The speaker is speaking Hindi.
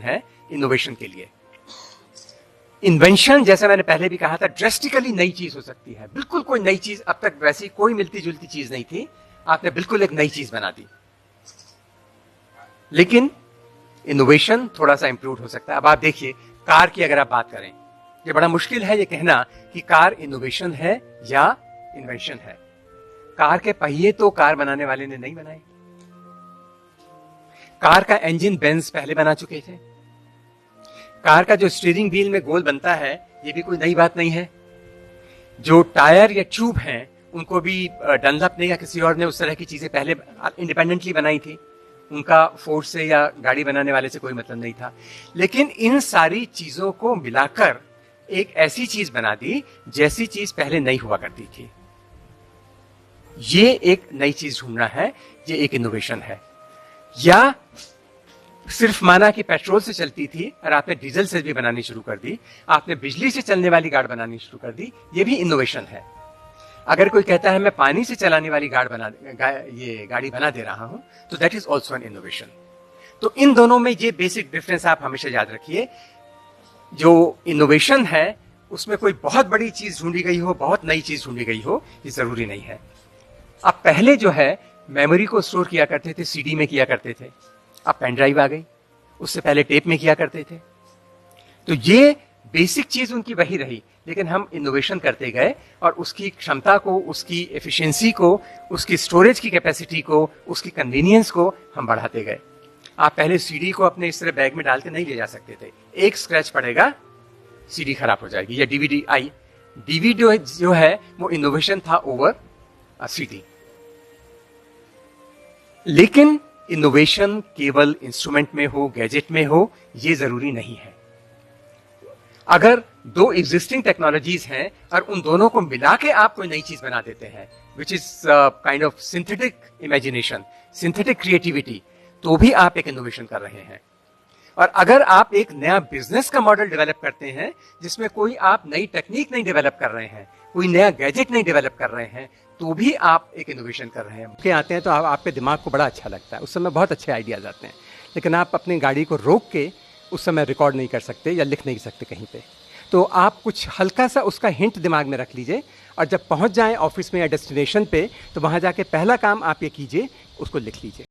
है इनोवेशन के लिए। इन्वेंशन, जैसे मैंने पहले भी कहा था, ड्रेस्टिकली नई चीज हो सकती है। बिल्कुल कोई नई चीज, अब तक वैसी कोई मिलती जुलती चीज नहीं थी, आपने बिल्कुल एक नई चीज बना दी। लेकिन इनोवेशन थोड़ा सा इंप्रूव हो सकता है। अब आप देखिए, कार की अगर आप बात करें, ये बड़ा मुश्किल है ये कहना कि कार इनोवेशन है या इन्वेंशन है। कार के पहिए तो कार बनाने वाले ने नहीं बनाए। कार का इंजन बेंज पहले बना चुके थे। कार का जो स्टीयरिंग व्हील में गोल बनता है, ये भी कोई नई बात नहीं है। जो टायर या ट्यूब हैं, उनको भी डनलप ने या किसी और ने उस तरह की चीजें पहले इंडिपेंडेंटली बनाई थी। उनका फोर्ड से या गाड़ी बनाने वाले से कोई मतलब नहीं था। लेकिन इन सारी चीजों को मिलाकर एक ऐसी चीज बना दी जैसी चीज पहले नहीं हुआ करती थी। ये एक नई चीज ढूंढना है, ये एक इनोवेशन है। या सिर्फ माना कि पेट्रोल से चलती थी और आपने डीजल से भी बनानी शुरू कर दी, आपने बिजली से चलने वाली गाड़ी बनानी शुरू कर दी, ये भी इनोवेशन है। अगर कोई कहता है मैं पानी से चलाने वाली ये गाड़ी बना दे रहा हूं, तो that is also an innovation. तो इन दोनों में ये बेसिक डिफरेंस आप हमेशा याद रखिए। जो इनोवेशन है उसमें कोई बहुत बड़ी चीज ढूंढी गई हो, बहुत नई चीज ढूंढी गई हो, ये जरूरी नहीं है। अब पहले जो है मेमोरी को स्टोर किया करते थे, सीडी में किया करते थे। अब पेन ड्राइव आ गई, उससे पहले टेप में किया करते थे। तो ये बेसिक चीज उनकी वही रही, लेकिन हम इनोवेशन करते गए और उसकी क्षमता को, उसकी एफिशिएंसी को, उसकी स्टोरेज की कैपेसिटी को, उसकी कन्वीनियंस को हम बढ़ाते गए। आप पहले सीडी को अपने इस तरह बैग में डाल के नहीं ले जा सकते थे। एक स्क्रैच पड़ेगा, सीडी खराब हो जाएगी। या डीवीडी आई, डीवीडी जो है वो इनोवेशन था ओवर सीडी। लेकिन इनोवेशन केवल इंस्ट्रूमेंट में हो, गैजेट में हो, ये जरूरी नहीं है। अगर दो एग्जिस्टिंग टेक्नोलॉजीज हैं और उन दोनों को मिला के आप कोई नई चीज बना देते हैं, which is kind of synthetic imagination, synthetic creativity, तो भी आप एक इनोवेशन कर रहे हैं। और अगर आप एक नया बिजनेस का मॉडल डेवलप करते हैं जिसमें कोई आप नई टेक्निक नहीं डेवलप कर रहे हैं, कोई नया गैजेट नहीं डेवलप कर रहे हैं, तो भी आप एक इनोवेशन कर रहे हैं। आते हैं तो आपके दिमाग को बड़ा अच्छा लगता है, उस समय बहुत अच्छे आइडियाज आते हैं। लेकिन आप अपनी गाड़ी को रोक के उस समय रिकॉर्ड नहीं कर सकते या लिख नहीं सकते कहीं पे। तो आप कुछ हल्का सा उसका हिंट दिमाग में रख लीजिए, और जब पहुंच जाएं ऑफिस में या डेस्टिनेशन पे, तो वहां जाके पहला काम आप ये कीजिए, उसको लिख लीजिए।